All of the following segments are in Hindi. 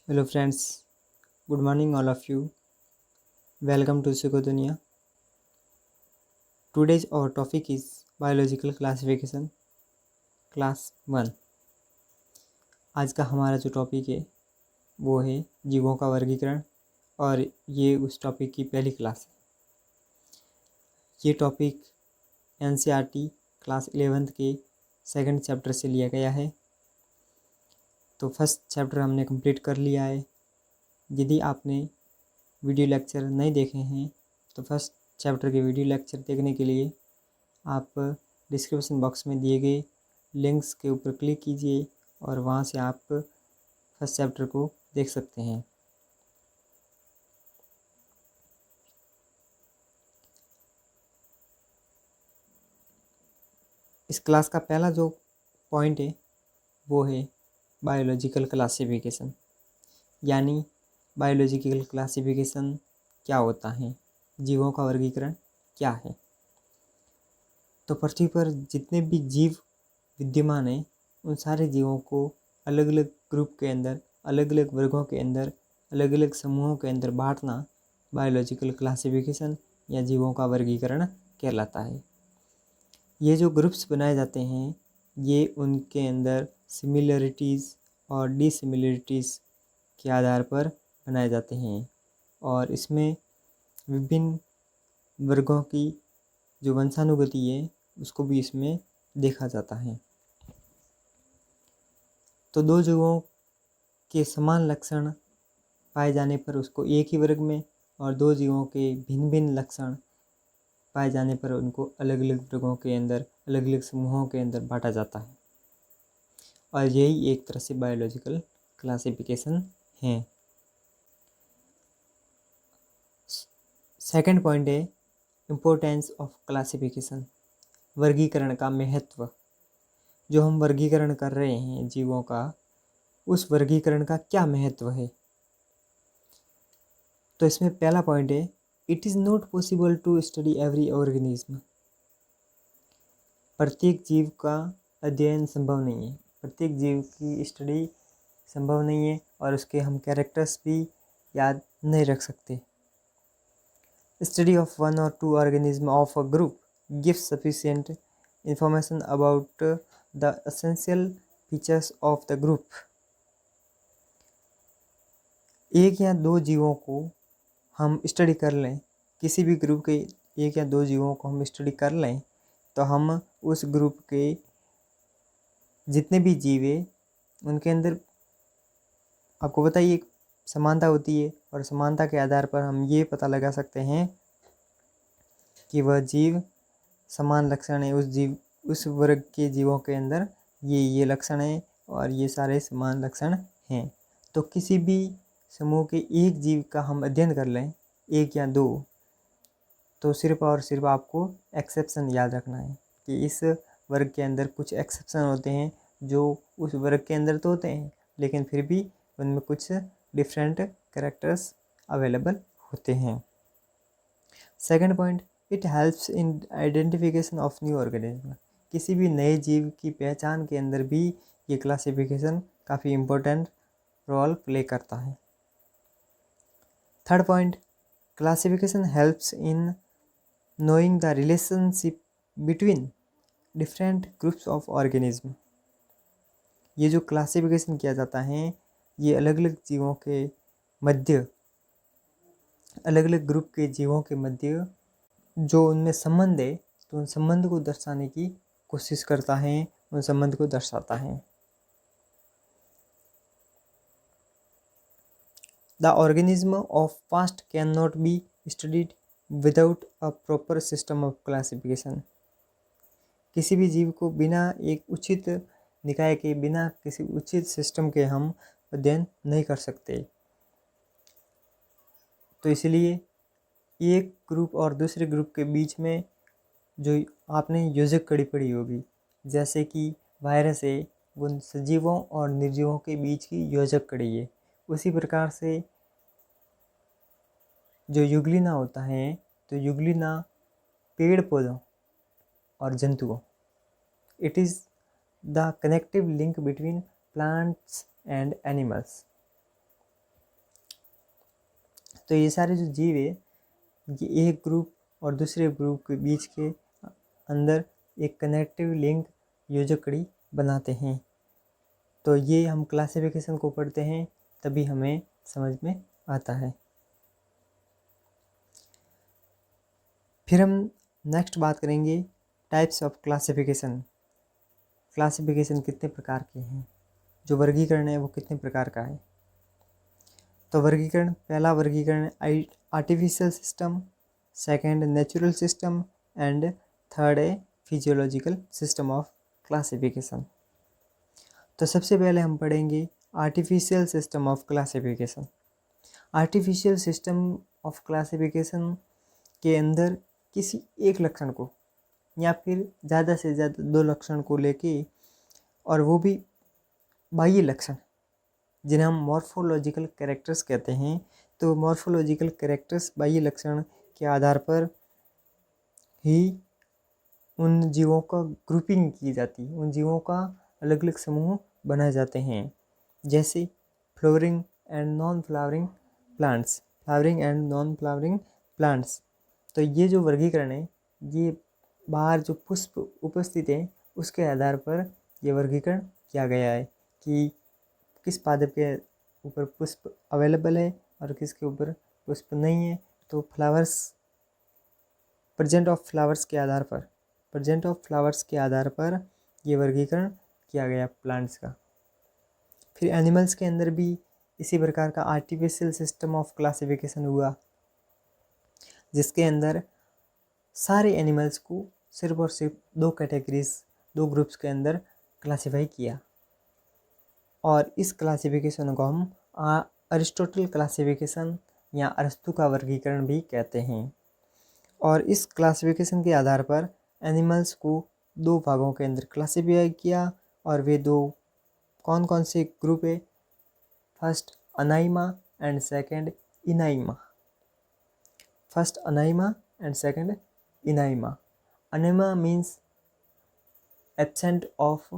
Hello friends, good morning all of you. Welcome to Sikho Dunia. Today's our topic is biological classification class 1. आज का हमारा जो टॉपिक है वो है जीवों का वर्गीकरण और ये उस टॉपिक की पहली क्लास है। ये टॉपिक एनसीईआरटी क्लास 11th के सेकंड चैप्टर से लिया गया है। तो फर्स्ट चैप्टर हमने कंप्लीट कर लिया है। यदि आपने वीडियो लेक्चर नहीं देखे हैं तो फर्स्ट चैप्टर के वीडियो लेक्चर देखने के लिए आप डिस्क्रिप्शन बॉक्स में दिए गए लिंक्स के ऊपर क्लिक कीजिए और वहाँ से आप फर्स्ट चैप्टर को देख सकते हैं। इस क्लास का पहला जो पॉइंट है वो है बायोलॉजिकल क्लासिफिकेशन, यानी बायोलॉजिकल क्लासिफिकेशन क्या होता है, जीवों का वर्गीकरण क्या है। तो पृथ्वी पर जितने भी जीव विद्यमान हैं उन सारे जीवों को अलग अलग ग्रुप के अंदर, अलग अलग वर्गों के अंदर, अलग अलग समूहों के अंदर बांटना बायोलॉजिकल क्लासिफिकेशन या जीवों का वर्गीकरण कहलाता है। ये जो ग्रुप्स बनाए जाते हैं ये उनके अंदर सिमिलरिटीज़ और डिसिमिलरिटीज़ के आधार पर बनाए जाते हैं और इसमें विभिन्न वर्गों की जो वंशानुगति है उसको भी इसमें देखा जाता है। तो दो जीवों के समान लक्षण पाए जाने पर उसको एक ही वर्ग में और दो जीवों के भिन्न भिन्न लक्षण पाए जाने पर उनको अलग अलग वर्गों के अंदर, अलग अलग समूहों के अंदर बांटा जाता है और यही एक तरह से बायोलॉजिकल क्लासिफिकेशन है। सेकंड पॉइंट है इम्पोर्टेंस ऑफ क्लासिफिकेशन, वर्गीकरण का महत्व। जो हम वर्गीकरण कर रहे हैं जीवों का, उस वर्गीकरण का क्या महत्व है। तो इसमें पहला पॉइंट है it is not possible to study every organism. प्रत्येक जीव का अध्ययन संभव नहीं है, प्रत्येक जीव की स्टडी संभव नहीं है और उसके हम कैरेक्टर्स भी याद नहीं रख सकते। स्टडी ऑफ वन और two organism of a group gives sufficient information about the essential features of the group. एक या दो जीवों को हम स्टडी कर लें, किसी भी ग्रुप के एक या दो जीवों को हम स्टडी कर लें तो हम उस ग्रुप के जितने भी जीव हैं उनके अंदर आपको बताइए समानता होती है और समानता के आधार पर हम ये पता लगा सकते हैं कि वह जीव समान लक्षण है, उस वर्ग के जीवों के अंदर ये लक्षण है और ये सारे समान लक्षण हैं। तो किसी भी समूह के एक जीव का हम अध्ययन कर लें, एक या दो, तो सिर्फ और सिर्फ आपको एक्सेप्शन याद रखना है कि इस वर्ग के अंदर कुछ एक्सेप्शन होते हैं जो उस वर्ग के अंदर तो होते हैं लेकिन फिर भी उनमें कुछ डिफरेंट कैरेक्टर्स अवेलेबल होते हैं। Second point, it helps in identification of new organism. किसी भी नए जीव की पहचान के अंदर भी ये क्लासिफिकेशन काफ़ी इम्पोर्टेंट रोल प्ले करता है। Third point, classification helps in knowing the relationship between different groups of organism. ये जो क्लासिफिकेशन किया जाता है ये अलग अलग जीवों के मध्य, अलग अलग ग्रुप के जीवों के मध्य जो उनमें संबंध है तो उन संबंध को दर्शाने की कोशिश करता है, उन संबंध को दर्शाता है। The organism of past can not be studied without a proper system of classification. किसी भी जीव को बिना एक उचित निकाय के, बिना किसी उचित सिस्टम के हम अध्ययन नहीं कर सकते। तो इसलिए एक ग्रुप और दूसरे ग्रुप के बीच में जो आपने योजक कड़ी पड़ी होगी, जैसे कि वायरस है वो सजीवों और निर्जीवों के बीच की योजक कड़ी है, उसी प्रकार से जो युगलिना होता है तो युगलिना पेड़ पौधों और जंतुओं, it is the connective link between plants and animals. तो ये सारे जो जीव है ये एक ग्रुप और दूसरे ग्रुप के बीच के अंदर एक कनेक्टिव लिंक योजकड़ी बनाते हैं। तो ये हम क्लासिफिकेशन को पढ़ते हैं तभी हमें समझ में आता है। फिर हम नेक्स्ट बात करेंगे टाइप्स ऑफ क्लासिफिकेशन। क्लासिफिकेशन कितने प्रकार के हैं, जो वर्गीकरण है वो कितने प्रकार का है। तो वर्गीकरण, पहला वर्गीकरण artificial system, second natural system and third है फिजियोलॉजिकल सिस्टम ऑफ क्लासिफिकेशन। तो सबसे पहले हम पढ़ेंगे artificial system of classification. Artificial system of classification के अंदर किसी एक लक्षण को या फिर ज़्यादा से ज़्यादा 2 लक्षण को लेके, और वो भी बाह्य लक्षण जिन्हें हम मॉर्फोलॉजिकल कैरेक्टर्स कहते हैं। तो मॉर्फोलॉजिकल कैरेक्टर्स बाह्य लक्षण के आधार पर ही उन जीवों का ग्रुपिंग की जाती है, उन जीवों का अलग अलग समूह बनाए जाते हैं। जैसे flowering and non flowering plants, flowering and non flowering plants. तो ये जो वर्गीकरण है ये बाहर जो पुष्प उपस्थित है उसके आधार पर ये वर्गीकरण किया गया है कि किस पादप के ऊपर पुष्प अवेलेबल है और किसके ऊपर पुष्प नहीं है। तो फ्लावर्स, प्रेजेंट ऑफ फ्लावर्स के आधार पर ये वर्गीकरण किया गया प्लांट्स का। फिर एनिमल्स के अंदर भी इसी प्रकार का आर्टिफिशियल सिस्टम ऑफ क्लासिफिकेशन हुआ, जिसके अंदर सारे एनिमल्स को सिर्फ और सिर्फ 2 कैटेगरीज, 2 ग्रुप्स के अंदर क्लासिफाई किया। और इस क्लासिफिकेशन को हम अरिस्टोटल क्लासिफिकेशन या अरस्तु का वर्गीकरण भी कहते हैं। और इस क्लासिफिकेशन के आधार पर एनिमल्स को 2 भागों के अंदर क्लासिफाई किया, और वे 2 कौन कौन से ग्रुप है, first anaima and second enaima. First anaima and second enaima. Anaima means absent of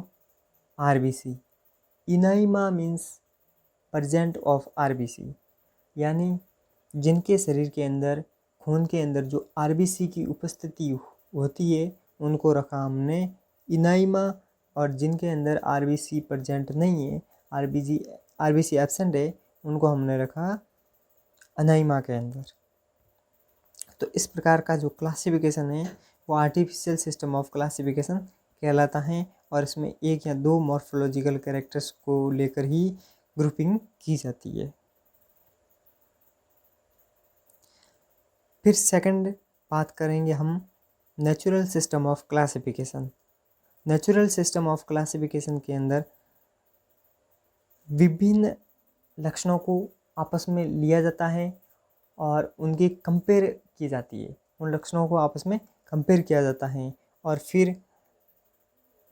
RBC, enaima means present of RBC, यानी जिनके शरीर के अंदर, खून के अंदर जो आरबीसी की उपस्थिति होती है उनको रखा हमने इनाइमा, और जिनके अंदर आरबीसी प्रेजेंट नहीं है, आरबीसी एब्सेंट है, उनको हमने रखा अनाइमा के अंदर। तो इस प्रकार का जो क्लासिफिकेशन है वो आर्टिफिशियल सिस्टम ऑफ क्लासिफिकेशन कहलाता है, और इसमें 1 या 2 मॉर्फोलॉजिकल कैरेक्टर्स को लेकर ही ग्रुपिंग की जाती है। फिर सेकंड बात करेंगे हम natural system of classification. Natural system of classification के अंदर विभिन्न लक्षणों को आपस में लिया जाता है और उनकी कंपेयर की जाती है, उन लक्षणों को आपस में कंपेयर किया जाता है, और फिर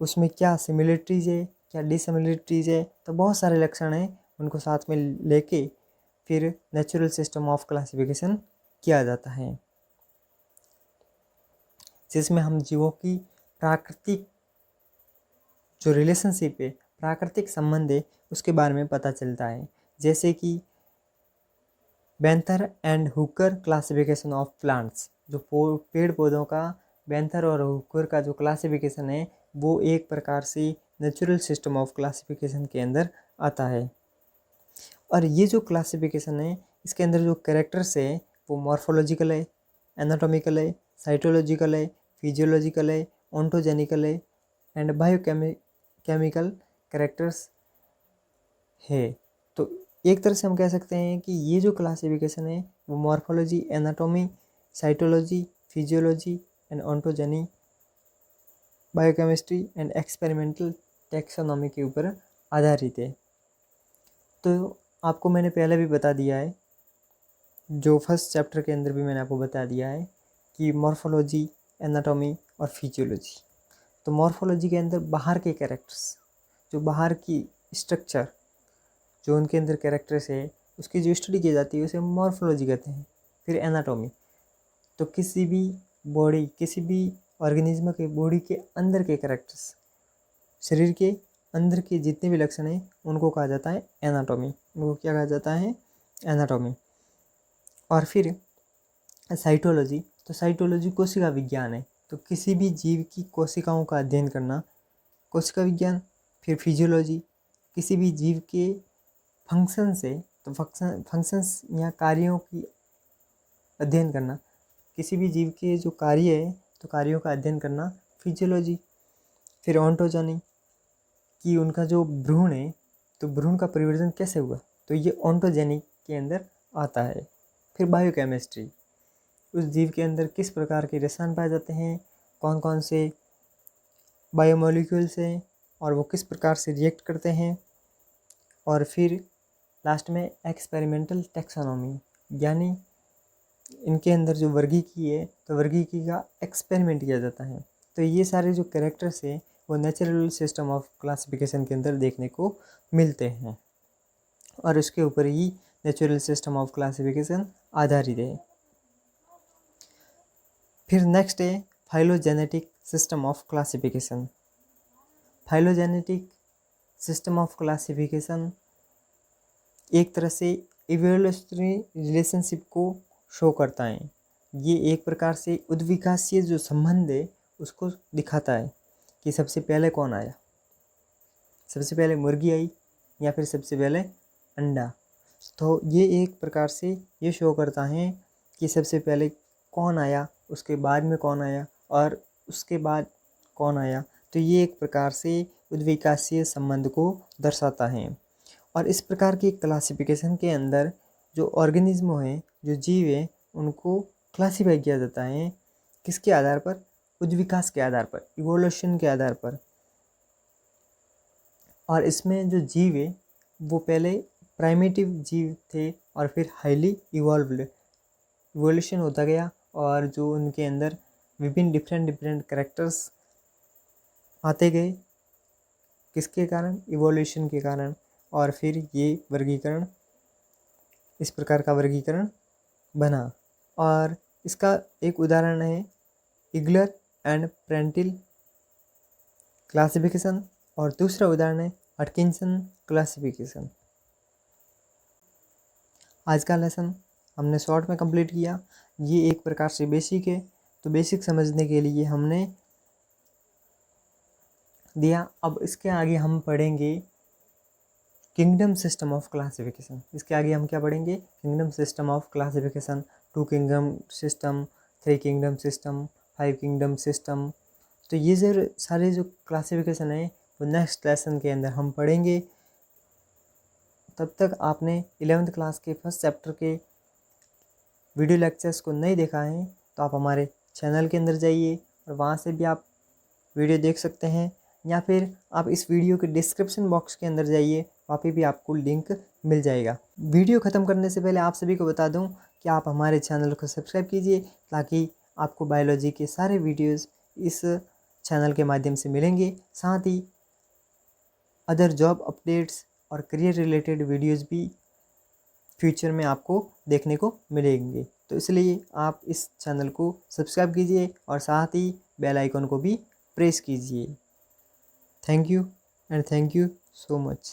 उसमें क्या सिमिलरिटीज़ है, क्या डिसिमिलरिटीज़ है। तो बहुत सारे लक्षण हैं, उनको साथ में लेके फिर नेचुरल सिस्टम ऑफ क्लासिफिकेशन किया जाता है, जिसमें हम जीवों की प्राकृतिक जो रिलेशनशिप है, प्राकृतिक संबंध है, उसके बारे में पता चलता है। जैसे कि Bentham and Hooker classification of plants, जो पेड़ पौधों का बेंथर और हुकर का जो क्लासिफिकेशन है वो एक प्रकार से नेचुरल सिस्टम ऑफ क्लासिफिकेशन के अंदर आता है। और ये जो क्लासिफिकेशन है इसके अंदर जो कैरेक्टर्स है वो मॉर्फोलॉजिकल है, एनाटॉमिकल है, साइटोलॉजिकल है, फिजियोलॉजिकल है, ओंटोजेनिकल है एंड बायोकेमिकल कैरेक्टर्स है। तो एक तरह से हम कह सकते हैं कि ये जो क्लासिफिकेशन है वो morphology, anatomy, cytology, physiology and ontogeny, biochemistry and experimental taxonomy के ऊपर आधारित है। तो आपको मैंने पहले भी बता दिया है, जो फर्स्ट चैप्टर के अंदर भी मैंने आपको बता दिया है कि मॉर्फोलॉजी, एनाटॉमी और फिजियोलॉजी। तो मॉर्फोलॉजी के अंदर बाहर के कैरेक्टर्स, जो बाहर की स्ट्रक्चर, जो उनके अंदर कैरेक्टर्स है उसकी जो स्टडी की जाती है उसे मॉर्फोलॉजी कहते हैं। फिर एनाटॉमी, तो किसी भी बॉडी, किसी भी ऑर्गेनिज्म के बॉडी के अंदर के कैरेक्टर्स, शरीर के अंदर के जितने भी लक्षण हैं उनको कहा जाता है एनाटॉमी, उनको क्या कहा जाता है, एनाटॉमी। और फिर साइटोलॉजी, तो साइटोलॉजी कोशिका विज्ञान है, तो किसी भी जीव की कोशिकाओं का अध्ययन करना कोशिका विज्ञान। फिर फिजियोलॉजी, किसी भी जीव के फंक्शन से, तो फंक्शंस या कार्यों की अध्ययन करना, किसी भी जीव के जो कार्य है तो कार्यों का अध्ययन करना फिजियोलॉजी। फिर ऑन्टोजनी, कि उनका जो भ्रूण है तो भ्रूण का परिवर्तन कैसे हुआ, तो ये ऑन्टोजेनी के अंदर आता है। फिर बायोकेमिस्ट्री, उस जीव के अंदर किस प्रकार के रसायन पाए जाते हैं, कौन कौन से बायोमोलिक्यूल्स हैं और वो किस प्रकार से रिएक्ट करते हैं। और फिर लास्ट में एक्सपेरिमेंटल टैक्सोनॉमी, यानी इनके अंदर जो वर्गीकी है तो वर्गीकी का एक्सपेरिमेंट किया जाता है। तो ये सारे जो कैरेक्टर्स हैं वो नेचुरल सिस्टम ऑफ क्लासिफिकेशन के अंदर देखने को मिलते हैं और उसके ऊपर ही नेचुरल सिस्टम ऑफ क्लासिफिकेशन आधारित है। फिर नेक्स्ट है phylogenetic system of classification. Phylogenetic system of classification एक तरह से इवोल्यूशनरी रिलेशनशिप को शो करता है। ये एक प्रकार से उद्विकासीय जो संबंध है उसको दिखाता है कि सबसे पहले कौन आया, सबसे पहले मुर्गी आई या फिर सबसे पहले अंडा। तो ये एक प्रकार से ये शो करता है कि सबसे पहले कौन आया, उसके बाद में कौन आया और उसके बाद कौन आया। तो ये एक प्रकार से उद्विकासीय संबंध को दर्शाता है। और इस प्रकार की क्लासिफिकेशन के अंदर जो ऑर्गेनिज्म हैं, जो जीव हैं, उनको क्लासीफाई किया जाता है किसके आधार पर, उद्विकास के आधार पर, इवोल्यूशन के आधार पर। और इसमें जो जीव है वो पहले प्राइमेटिव जीव थे और फिर हाईली इवॉल्व्ड, इवोल्यूशन होता गया और जो उनके अंदर विभिन्न डिफरेंट कैरेक्टर्स आते गए, किसके कारण, इवोल्यूशन के कारण। और फिर ये वर्गीकरण, इस प्रकार का वर्गीकरण बना। और इसका एक उदाहरण है इग्लर एंड प्रेंटिल क्लासिफिकेशन और दूसरा उदाहरण है अटकिंसन क्लासिफिकेशन। आज का लेसन हमने शॉर्ट में कंप्लीट किया। ये एक प्रकार से बेसिक है, तो बेसिक समझने के लिए हमने दिया। अब इसके आगे हम पढ़ेंगे किंगडम सिस्टम ऑफ क्लासिफिकेशन। इसके आगे हम क्या पढ़ेंगे, kingdom system of classification, 2 kingdom system, 3 kingdom system, 5 kingdom system. तो ये जो सारे जो क्लासिफिकेशन है वो नेक्स्ट लेसन के अंदर हम पढ़ेंगे। तब तक आपने 11th क्लास के फर्स्ट चैप्टर के वीडियो लेक्चर्स को नहीं देखा है तो आप हमारे चैनल के अंदर जाइए और वहाँ से भी आप वीडियो देख सकते हैं, या फिर आप इस वीडियो के डिस्क्रिप्शन बॉक्स के अंदर जाइए, वहाँ पे भी आपको लिंक मिल जाएगा। वीडियो ख़त्म करने से पहले आप सभी को बता दूं कि आप हमारे चैनल को सब्सक्राइब कीजिए ताकि आपको बायोलॉजी के सारे वीडियोस इस चैनल के माध्यम से मिलेंगे। साथ ही अदर जॉब अपडेट्स और करियर रिलेटेड वीडियोस भी फ्यूचर में आपको देखने को मिलेंगे। तो इसलिए आप इस चैनल को सब्सक्राइब कीजिए और साथ ही बेल आइकन को भी प्रेस कीजिए। Thank you and thank you so much.